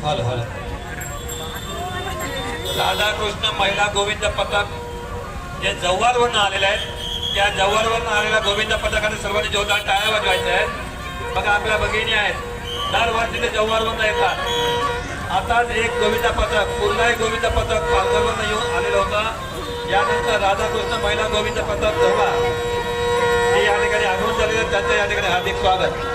Hello hello Radhakrishna महिला गोविंद पथक जे जव्हारवरून आलेले आहेत त्या जव्हारवरून आलेल्या गोविंद पथकाने सर्वांनी जोरदार टाळ्या वाजवायच्या आहेत। बघा आपल्या भगिनी आहेत दरवर्षी ते जव्हारवरून येतात। आताच एक गोविंद पथक पुन्हा एक गोविंद पथक पालघरवरून येऊन आलेलं होतं। यानंतर राधाकृष्ण महिला गोविंद पथक जव्हार हे या ठिकाणी आगमन झालेलं त्यांचं या ठिकाणी हार्दिक स्वागत।